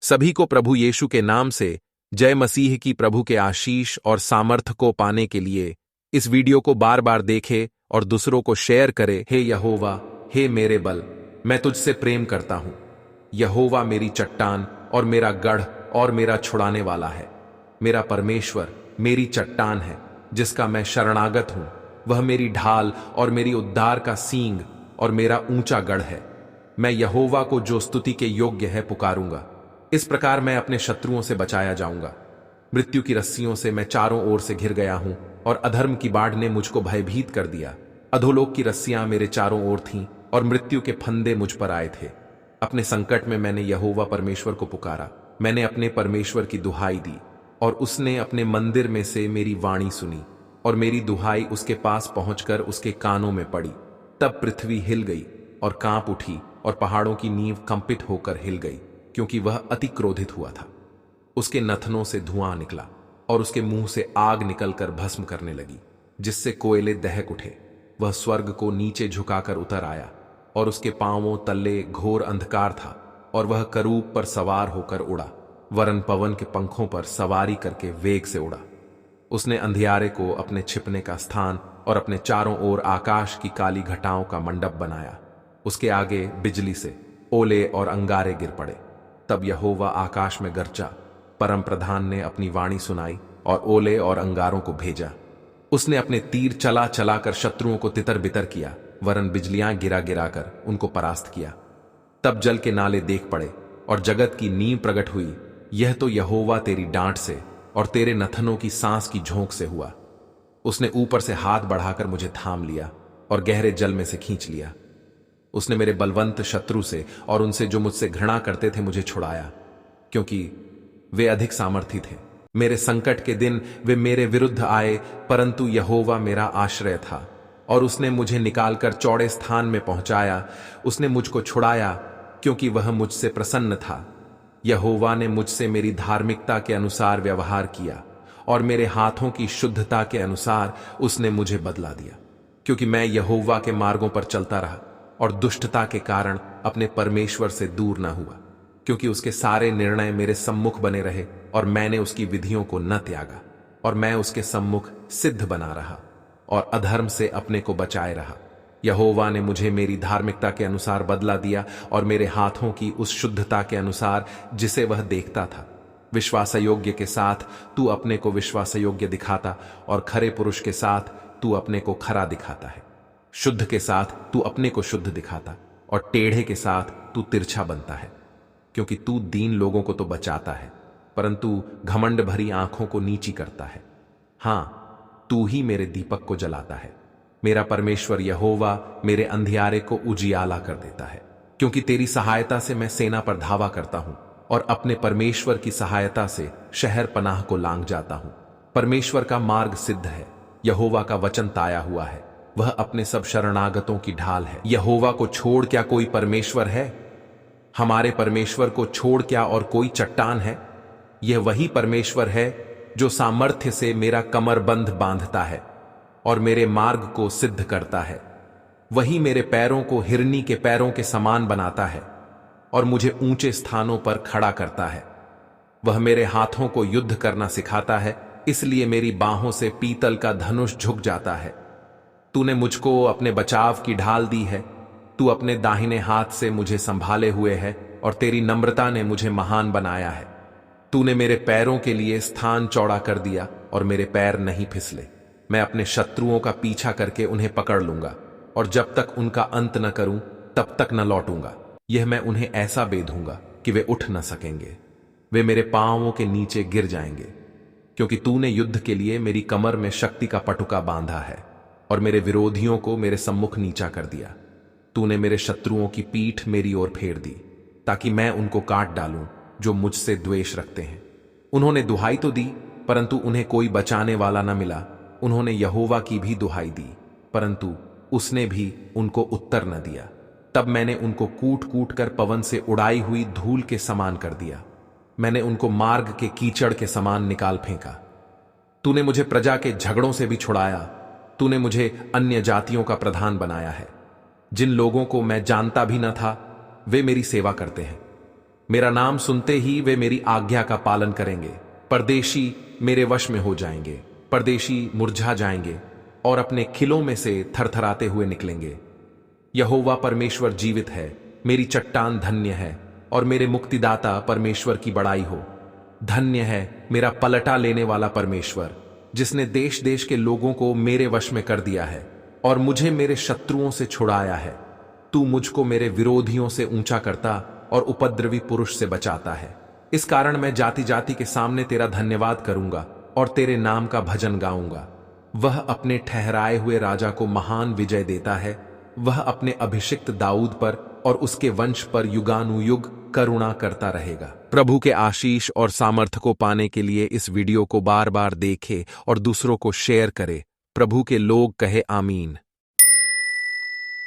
सभी को प्रभु यीशु के नाम से जय मसीह की। प्रभु के आशीष और सामर्थ को पाने के लिए इस वीडियो को बार बार देखे और दूसरों को शेयर करे। हे यहोवा, हे मेरे बल, मैं तुझसे प्रेम करता हूं। यहोवा मेरी चट्टान और मेरा गढ़ और मेरा छुड़ाने वाला है। मेरा परमेश्वर मेरी चट्टान है जिसका मैं शरणागत हूं। वह मेरी ढाल और मेरी उद्धार का सींग और मेरा ऊंचा गढ़ है। मैं यहोवा को जो स्तुति के योग्य है पुकारूंगा। इस प्रकार मैं अपने शत्रुओं से बचाया जाऊंगा। मृत्यु की रस्सियों से मैं चारों ओर से घिर गया हूं और अधर्म की बाढ़ ने मुझको भयभीत कर दिया। अधोलोक की रस्सियां मेरे चारों ओर थीं और मृत्यु के फंदे मुझ पर आए थे। अपने संकट में मैंने यहोवा परमेश्वर को पुकारा। मैंने अपने परमेश्वर की दुहाई दी और उसने अपने मंदिर में से मेरी वाणी सुनी और मेरी दुहाई उसके पास पहुंचकर उसके कानों में पड़ी। तब पृथ्वी हिल गई और कांप उठी और पहाड़ों की नींव कंपित होकर हिल गई, क्योंकि वह अति क्रोधित हुआ था। उसके नथनों से धुआं निकला और उसके मुंह से आग निकलकर भस्म करने लगी, जिससे कोयले दहक उठे। वह स्वर्ग को नीचे झुकाकर उतर आया और उसके पांवों तले घोर अंधकार था और वह करूब पर सवार होकर उड़ा, वरन पवन के पंखों पर सवारी करके वेग से उड़ा। उसने अंधियारे को अपने छिपने का स्थान और अपने चारों ओर आकाश की काली घटाओं का मंडप बनाया। उसके आगे बिजली से ओले और अंगारे गिर पड़े। तब यहोवा आकाश में गरजा। परम प्रधान ने अपनी वाणी सुनाई और ओले और अंगारों को भेजा। उसने अपने तीर चला चला कर शत्रुओं को तितर बितर किया, वरन बिजलियां गिरा गिरा कर उनको परास्त किया। तब जल के नाले देख पड़े और जगत की नींव प्रकट हुई। यह तो यहोवा तेरी डांट से और तेरे नथनों की सांस की झोंक से हुआ। उसने ऊपर से हाथ बढ़ाकर मुझे थाम लिया और गहरे जल में से खींच लिया। उसने मेरे बलवंत शत्रु से और उनसे जो मुझसे घृणा करते थे मुझे छुड़ाया, क्योंकि वे अधिक सामर्थी थे। मेरे संकट के दिन वे मेरे विरुद्ध आए, परंतु यहोवा मेरा आश्रय था और उसने मुझे निकालकर चौड़े स्थान में पहुंचाया। उसने मुझको छुड़ाया, क्योंकि वह मुझसे प्रसन्न था। यहोवा ने मुझसे मेरी धार्मिकता के अनुसार व्यवहार किया और मेरे हाथों की शुद्धता के अनुसार उसने मुझे बदला दिया, क्योंकि मैं यहोवा के मार्गों पर चलता रहा और दुष्टता के कारण अपने परमेश्वर से दूर न हुआ, क्योंकि उसके सारे निर्णय मेरे सम्मुख बने रहे और मैंने उसकी विधियों को न त्यागा। और मैं उसके सम्मुख सिद्ध बना रहा और अधर्म से अपने को बचाए रहा। यहोवा ने मुझे मेरी धार्मिकता के अनुसार बदला दिया और मेरे हाथों की उस शुद्धता के अनुसार जिसे वह देखता था। विश्वासयोग्य के साथ तू अपने को विश्वासयोग्य दिखाता और खरे पुरुष के साथ तू अपने को खरा दिखाता है। शुद्ध के साथ तू अपने को शुद्ध दिखाता और टेढ़े के साथ तू तिरछा बनता है, क्योंकि तू दीन लोगों को तो बचाता है, परंतु घमंड भरी आंखों को नीची करता है। हां, तू ही मेरे दीपक को जलाता है। मेरा परमेश्वर यहोवा मेरे अंधियारे को उजियाला कर देता है, क्योंकि तेरी सहायता से मैं सेना पर धावा करता हूं और अपने परमेश्वर की सहायता से शहर पनाह को लांघ जाता हूं। परमेश्वर का मार्ग सिद्ध है, यहोवा का वचन ताया हुआ है। वह अपने सब शरणागतों की ढाल है। यहोवा को छोड़ क्या कोई परमेश्वर है? हमारे परमेश्वर को छोड़ क्या और कोई चट्टान है? यह वही परमेश्वर है जो सामर्थ्य से मेरा कमरबंध बांधता है और मेरे मार्ग को सिद्ध करता है। वही मेरे पैरों को हिरनी के पैरों के समान बनाता है और मुझे ऊंचे स्थानों पर खड़ा करता है। वह मेरे हाथों को युद्ध करना सिखाता है, इसलिए मेरी बाहों से पीतल का धनुष झुक जाता है। तूने मुझको अपने बचाव की ढाल दी है। तू अपने दाहिने हाथ से मुझे संभाले हुए है और तेरी नम्रता ने मुझे महान बनाया है। तूने मेरे पैरों के लिए स्थान चौड़ा कर दिया और मेरे पैर नहीं फिसले। मैं अपने शत्रुओं का पीछा करके उन्हें पकड़ लूंगा और जब तक उनका अंत न करूं तब तक न लौटूंगा। यह मैं उन्हें ऐसा बेधूंगा कि वे उठ न सकेंगे। वे मेरे पांवों के नीचे गिर जाएंगे, क्योंकि तूने युद्ध के लिए मेरी कमर में शक्ति का पटुका बांधा है और मेरे विरोधियों को मेरे सम्मुख नीचा कर दिया। तूने मेरे शत्रुओं की पीठ मेरी ओर फेर दी, ताकि मैं उनको काट डालूं जो मुझसे द्वेष रखते हैं। उन्होंने दुहाई तो दी, परंतु उन्हें कोई बचाने वाला न मिला। उन्होंने यहोवा की भी दुहाई दी, परंतु उसने भी उनको उत्तर न दिया। तब मैंने उनको कूट कूट कर पवन से उड़ाई हुई धूल के समान कर दिया। मैंने उनको मार्ग के कीचड़ के समान निकाल फेंका। तूने मुझे प्रजा के झगड़ों से भी छुड़ाया। तूने मुझे अन्य जातियों का प्रधान बनाया है। जिन लोगों को मैं जानता भी न था, वे मेरी सेवा करते हैं। मेरा नाम सुनते ही वे मेरी आज्ञा का पालन करेंगे। परदेशी मेरे वश में हो जाएंगे, परदेशी मुरझा जाएंगे और अपने किलों में से थरथराते हुए निकलेंगे। यहोवा परमेश्वर जीवित है, मेरी चट्टान धन्य है और मेरे मुक्तिदाता परमेश्वर की बड़ाई हो। धन्य है मेरा पलटा लेने वाला परमेश्वर, जिसने देश देश के लोगों को मेरे वश में कर दिया है और मुझे मेरे शत्रुओं से छुड़ाया है। तू मुझको मेरे विरोधियों से ऊंचा करता और उपद्रवी पुरुष से बचाता है। इस कारण मैं जाति जाति के सामने तेरा धन्यवाद करूंगा और तेरे नाम का भजन गाऊंगा। वह अपने ठहराए हुए राजा को महान विजय देता है। वह अपने अभिषिक्त दाऊद पर और उसके वंश पर युगानुयुग करुणा करता रहेगा। प्रभु के आशीष और सामर्थ्य को पाने के लिए इस वीडियो को बार बार देखे और दूसरों को शेयर करे। प्रभु के लोग कहे आमीन।